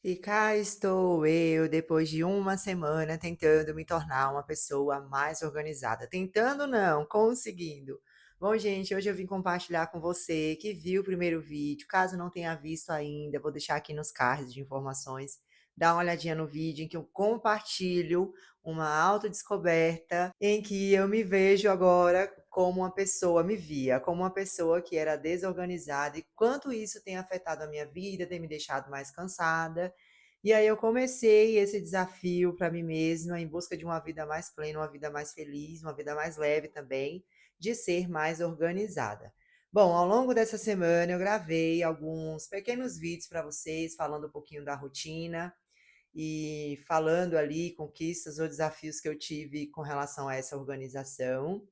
E cá estou eu, depois de uma semana tentando me tornar uma pessoa mais organizada. Tentando não, conseguindo. Bom, gente, hoje eu vim compartilhar com você que viu o primeiro vídeo. Caso não tenha visto ainda, vou deixar aqui nos cards de informações. Dá uma olhadinha no vídeo em que eu compartilho uma autodescoberta em que eu me vejo agora como uma pessoa, me via como uma pessoa que era desorganizada e quanto isso tem afetado a minha vida, tem me deixado mais cansada. E aí eu comecei esse desafio para mim mesma, em busca de uma vida mais plena, uma vida mais feliz, uma vida mais leve também, de ser mais organizada. Bom, ao longo dessa semana eu gravei alguns pequenos vídeos para vocês, falando um pouquinho da rotina e falando ali conquistas ou desafios que eu tive com relação a essa organização.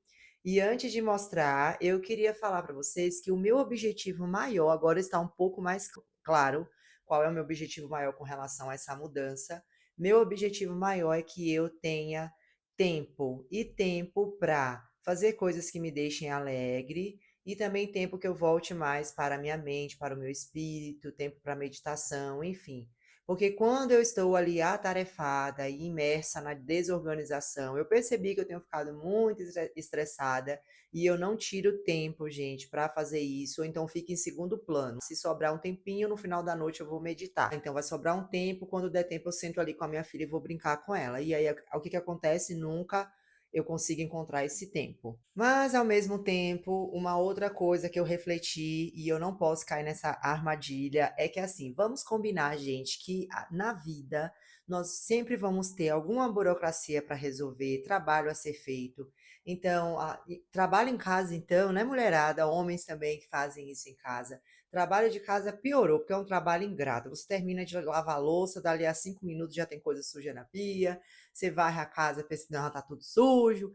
E antes de mostrar, eu queria falar para vocês que o meu objetivo maior agora está um pouco mais claro qual é o meu objetivo maior com relação a essa mudança. Meu objetivo maior é que eu tenha tempo e tempo para fazer coisas que me deixem alegre e também tempo que eu volte mais para a minha mente, para o meu espírito, tempo para meditação, enfim. Porque quando eu estou ali atarefada e imersa na desorganização, eu percebi que eu tenho ficado muito estressada e eu não tiro tempo, gente, para fazer isso, ou então fica em segundo plano. Se sobrar um tempinho, no final da noite eu vou meditar. Então vai sobrar um tempo, quando der tempo eu sento ali com a minha filha e vou brincar com ela. E aí o que que acontece? Nunca eu consigo encontrar esse tempo. Mas, ao mesmo tempo, uma outra coisa que eu refleti, e eu não posso cair nessa armadilha, é que assim, vamos combinar, gente, que na vida nós sempre vamos ter alguma burocracia para resolver, trabalho a ser feito. Então, trabalho em casa, então, né, mulherada? Homens também que fazem isso em casa. Trabalho de casa piorou, porque é um trabalho ingrato. Você termina de lavar a louça, dali a 5 minutos já tem coisa suja na pia, você varre a casa, senão ela tá tudo sujo.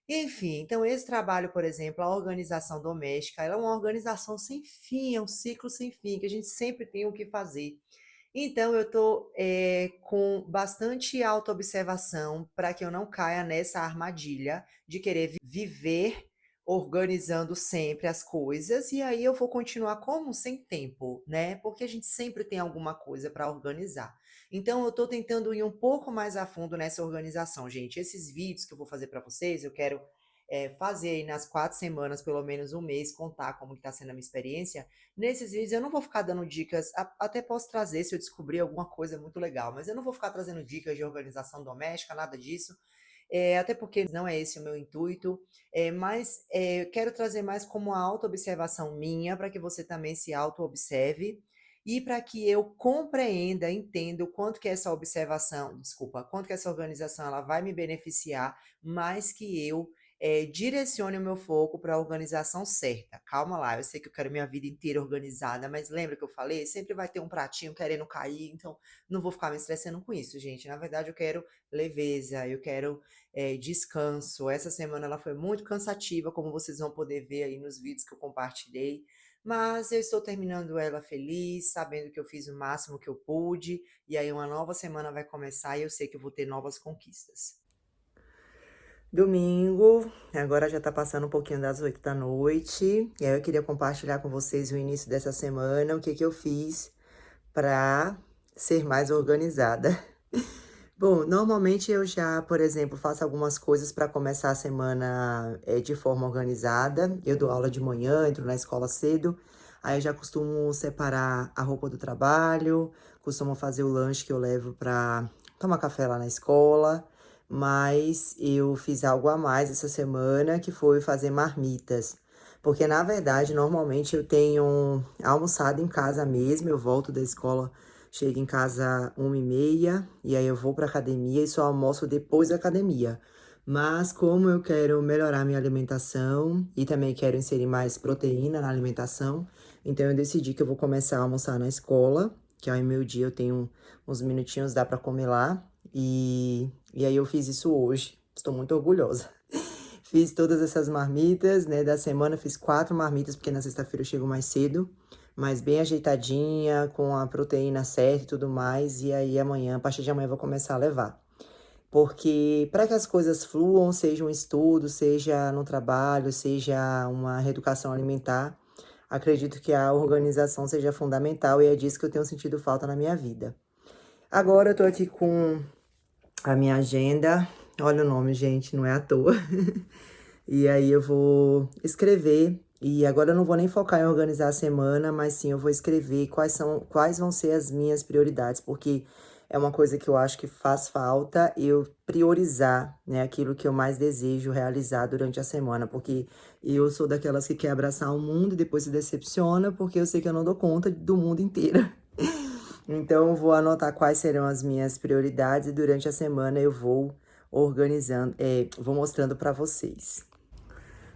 Enfim, então esse trabalho, por exemplo, a organização doméstica, ela é uma organização sem fim, é um ciclo sem fim, que a gente sempre tem o que fazer. Então eu estou com bastante autoobservação para que eu não caia nessa armadilha de querer viver organizando sempre as coisas, e aí eu vou continuar como sem tempo, né? Porque a gente sempre tem alguma coisa para organizar. Então eu estou tentando ir um pouco mais a fundo nessa organização, gente. Esses vídeos que eu vou fazer para vocês, eu quero fazer aí nas 4 semanas, pelo menos um mês, contar como está sendo a minha experiência. Nesses vídeos eu não vou ficar dando dicas, até posso trazer se eu descobrir alguma coisa muito legal, mas eu não vou ficar trazendo dicas de organização doméstica, nada disso. Até porque não é esse o meu intuito, mas eu quero trazer mais como uma autoobservação minha, para que você também se autoobserve e para que eu compreenda, entenda o quanto que essa observação, desculpa, quanto que essa organização ela vai me beneficiar, mais que eu direcione o meu foco para a organização certa. Calma lá, eu sei que eu quero minha vida inteira organizada, mas lembra que eu falei? Sempre vai ter um pratinho querendo cair, então não vou ficar me estressando com isso, gente. Na verdade, eu quero leveza, eu quero descanso. Essa semana ela foi muito cansativa, como vocês vão poder ver aí nos vídeos que eu compartilhei. Mas eu estou terminando ela feliz, sabendo que eu fiz o máximo que eu pude, e aí uma nova semana vai começar e eu sei que eu vou ter novas conquistas. Domingo, agora já tá passando um pouquinho das 8 da noite, e aí eu queria compartilhar com vocês o início dessa semana, o que que eu fiz para ser mais organizada. Bom, normalmente eu já, por exemplo, faço algumas coisas para começar a semana, de forma organizada. Eu dou aula de manhã, entro na escola cedo, aí eu já costumo separar a roupa do trabalho, costumo fazer o lanche que eu levo para tomar café lá na escola, mas eu fiz algo a mais essa semana, que foi fazer marmitas. Porque, na verdade, normalmente eu tenho almoçado em casa mesmo, eu volto da escola. Chego em casa 1h30, e aí eu vou pra academia e só almoço depois da academia. Mas como eu quero melhorar minha alimentação e também quero inserir mais proteína na alimentação, então eu decidi que eu vou começar a almoçar na escola, que ao meio-dia eu tenho uns minutinhos, dá pra comer lá. E aí eu fiz isso hoje, estou muito orgulhosa. Fiz todas essas marmitas, né, da semana, fiz 4 marmitas, porque na sexta-feira eu chego mais cedo, mas bem ajeitadinha, com a proteína certa e tudo mais, e aí amanhã, a partir de amanhã eu vou começar a levar. Porque para que as coisas fluam, seja um estudo, seja no trabalho, seja uma reeducação alimentar, acredito que a organização seja fundamental e é disso que eu tenho sentido falta na minha vida. Agora eu tô aqui com a minha agenda. Olha o nome, gente, não é à toa. E aí eu vou escrever, e agora eu não vou nem focar em organizar a semana, mas sim eu vou escrever quais vão ser as minhas prioridades, porque é uma coisa que eu acho que faz falta eu priorizar, né, aquilo que eu mais desejo realizar durante a semana, porque eu sou daquelas que quer abraçar o mundo e depois se decepciona, porque eu sei que eu não dou conta do mundo inteiro. Então eu vou anotar quais serão as minhas prioridades e durante a semana eu vou organizando, vou mostrando para vocês.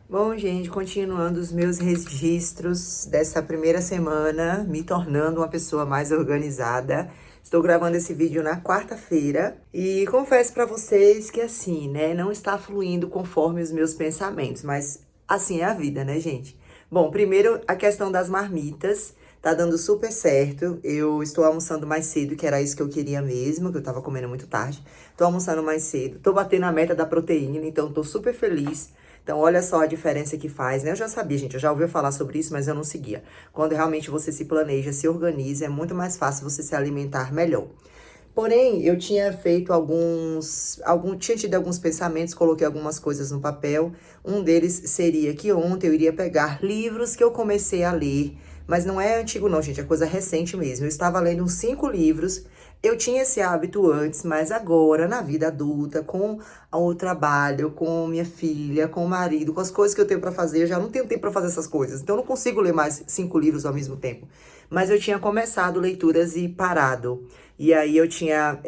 Bom, gente, continuando os meus registros dessa primeira semana, me tornando uma pessoa mais organizada. Estou gravando esse vídeo na quarta-feira e confesso para vocês que assim, né, não está fluindo conforme os meus pensamentos, mas assim é a vida, né, gente? Bom, primeiro a questão das marmitas. Tá dando super certo. Eu estou almoçando mais cedo, que era isso que eu queria mesmo, que eu tava comendo muito tarde. Tô almoçando mais cedo, tô batendo a meta da proteína, então tô super feliz. Então, olha só a diferença que faz, né? Eu já sabia, gente, eu já ouvi falar sobre isso, mas eu não seguia. Quando realmente você se planeja, se organiza, é muito mais fácil você se alimentar melhor. Porém, eu tinha feito tinha tido alguns pensamentos, coloquei algumas coisas no papel. Um deles seria que ontem eu iria pegar livros que eu comecei a ler, mas não é antigo não, gente, é coisa recente mesmo. Eu estava lendo uns 5 livros. Eu tinha esse hábito antes, mas agora, na vida adulta, com o trabalho, com minha filha, com o marido, com as coisas que eu tenho pra fazer, eu já não tenho tempo pra fazer essas coisas. Então, eu não consigo ler mais 5 livros ao mesmo tempo. Mas eu tinha começado leituras e parado. E aí eu tinha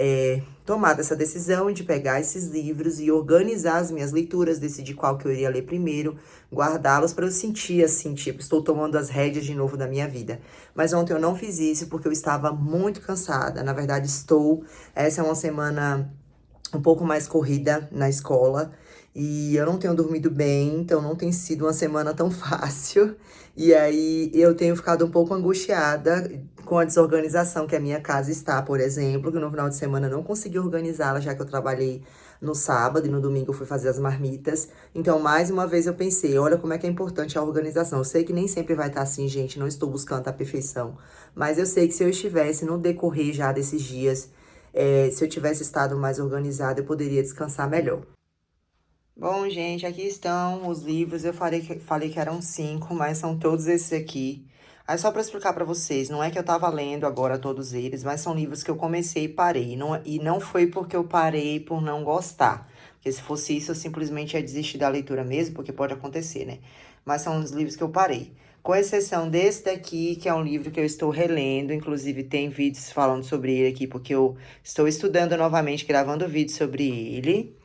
tomado essa decisão de pegar esses livros e organizar as minhas leituras, decidir qual que eu iria ler primeiro, guardá-los para eu sentir assim, tipo, estou tomando as rédeas de novo da minha vida. Mas ontem eu não fiz isso porque eu estava muito cansada. Na verdade, estou. Essa é uma semana um pouco mais corrida na escola. E eu não tenho dormido bem, então não tem sido uma semana tão fácil. E aí eu tenho ficado um pouco angustiada com a desorganização que a minha casa está, por exemplo, que no final de semana eu não consegui organizá-la, já que eu trabalhei no sábado e no domingo eu fui fazer as marmitas. Então, mais uma vez eu pensei, olha como é que é importante a organização. Eu sei que nem sempre vai estar assim, gente, não estou buscando a perfeição. Mas eu sei que se eu estivesse no decorrer já desses dias, se eu tivesse estado mais organizada, eu poderia descansar melhor. Bom, gente, aqui estão os livros. Eu falei que eram 5, mas são todos esses aqui. Aí só para explicar para vocês, não é que eu tava lendo agora todos eles, mas são livros que eu comecei e parei. E não foi porque eu parei por não gostar. Porque se fosse isso, eu simplesmente ia desistir da leitura mesmo, porque pode acontecer, né? Mas são os livros que eu parei. Com exceção desse daqui, que é um livro que eu estou relendo, inclusive tem vídeos falando sobre ele aqui, porque eu estou estudando novamente, gravando vídeos sobre ele.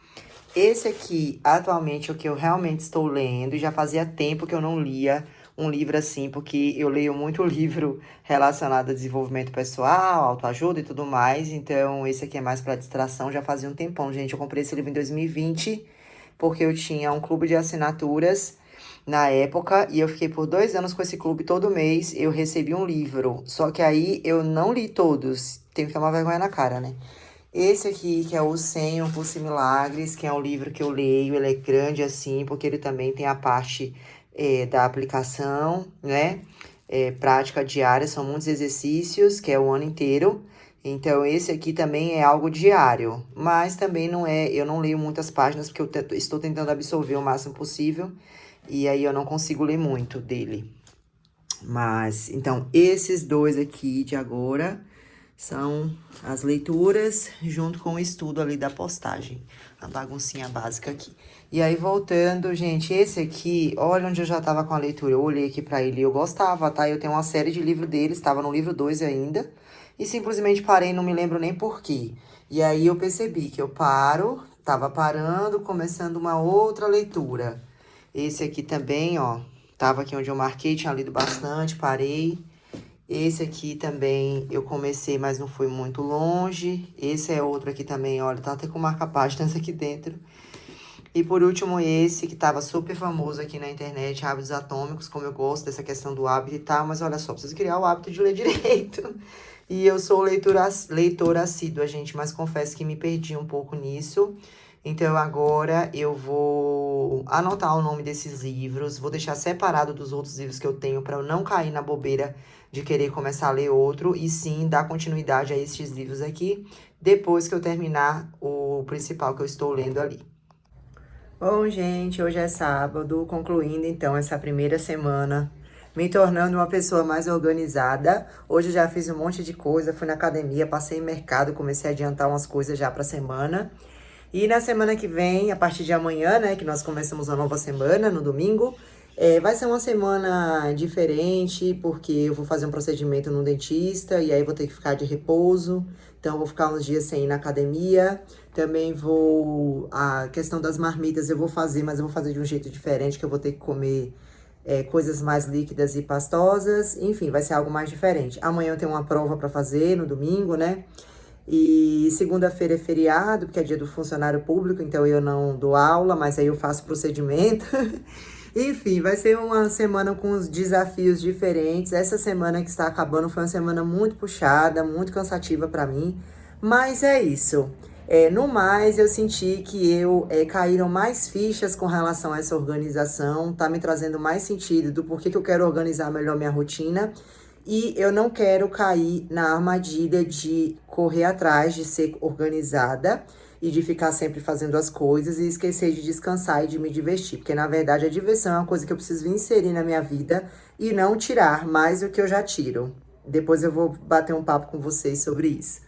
Esse aqui, atualmente, é o que eu realmente estou lendo, e já fazia tempo que eu não lia um livro assim, porque eu leio muito livro relacionado a desenvolvimento pessoal, autoajuda e tudo mais, então esse aqui é mais para distração, já fazia um tempão, gente. Eu comprei esse livro em 2020, porque eu tinha um clube de assinaturas na época, e eu fiquei por 2 anos com esse clube, todo mês eu recebi um livro, só que aí eu não li todos, tenho que tomar vergonha na cara, né? Esse aqui, que é o 100 Um Curso em Milagres, que é um livro que eu leio, ele é grande assim, porque ele também tem a parte da aplicação, né? Prática diária, são muitos exercícios, que é o ano inteiro. Então, esse aqui também é algo diário, mas também não é, eu não leio muitas páginas, porque eu estou tentando absorver o máximo possível, e aí eu não consigo ler muito dele. Mas, então, esses dois aqui de agora são as leituras junto com o estudo ali da postagem. A baguncinha básica aqui. E aí, voltando, gente, esse aqui, olha onde eu já tava com a leitura. Eu olhei aqui pra ele e eu gostava, tá? Eu tenho uma série de livros dele, estava no livro 2 ainda. E simplesmente parei, não me lembro nem por quê. E aí eu percebi que eu tava parando, começando uma outra leitura. Esse aqui também, ó, tava aqui onde eu marquei, tinha lido bastante, parei. Esse aqui também eu comecei, mas não fui muito longe. Esse é outro aqui também, olha, tá até com marca-páginas aqui dentro. E por último, esse que tava super famoso aqui na internet, Hábitos Atômicos, como eu gosto dessa questão do hábito e tal, mas olha só, preciso criar o hábito de ler direito. E eu sou leitora assídua, gente, mas confesso que me perdi um pouco nisso. Então agora eu vou anotar o nome desses livros, vou deixar separado dos outros livros que eu tenho para eu não cair na bobeira de querer começar a ler outro, e sim dar continuidade a estes livros aqui, depois que eu terminar o principal que eu estou lendo ali. Bom, gente, hoje é sábado, concluindo então essa primeira semana, me tornando uma pessoa mais organizada. Hoje eu já fiz um monte de coisa, fui na academia, passei em mercado, comecei a adiantar umas coisas já para a semana. E na semana que vem, a partir de amanhã, né, que nós começamos uma nova semana, no domingo, vai ser uma semana diferente, porque eu vou fazer um procedimento no dentista e aí vou ter que ficar de repouso. Então, eu vou ficar uns dias sem ir na academia. Também vou. A questão das marmitas eu vou fazer, mas eu vou fazer de um jeito diferente, que eu vou ter que comer coisas mais líquidas e pastosas. Enfim, vai ser algo mais diferente. Amanhã eu tenho uma prova para fazer no domingo, né? E segunda-feira é feriado, porque é dia do funcionário público, então eu não dou aula, mas aí eu faço procedimento. Enfim, vai ser uma semana com os desafios diferentes. Essa semana que está acabando foi uma semana muito puxada, muito cansativa para mim, mas é isso. No mais, eu senti que caíram mais fichas com relação a essa organização, tá me trazendo mais sentido do porquê que eu quero organizar melhor minha rotina. E eu não quero cair na armadilha de correr atrás de ser organizada e de ficar sempre fazendo as coisas e esquecer de descansar e de me divertir. Porque, na verdade, a diversão é uma coisa que eu preciso inserir na minha vida e não tirar mais do que eu já tiro. Depois eu vou bater um papo com vocês sobre isso.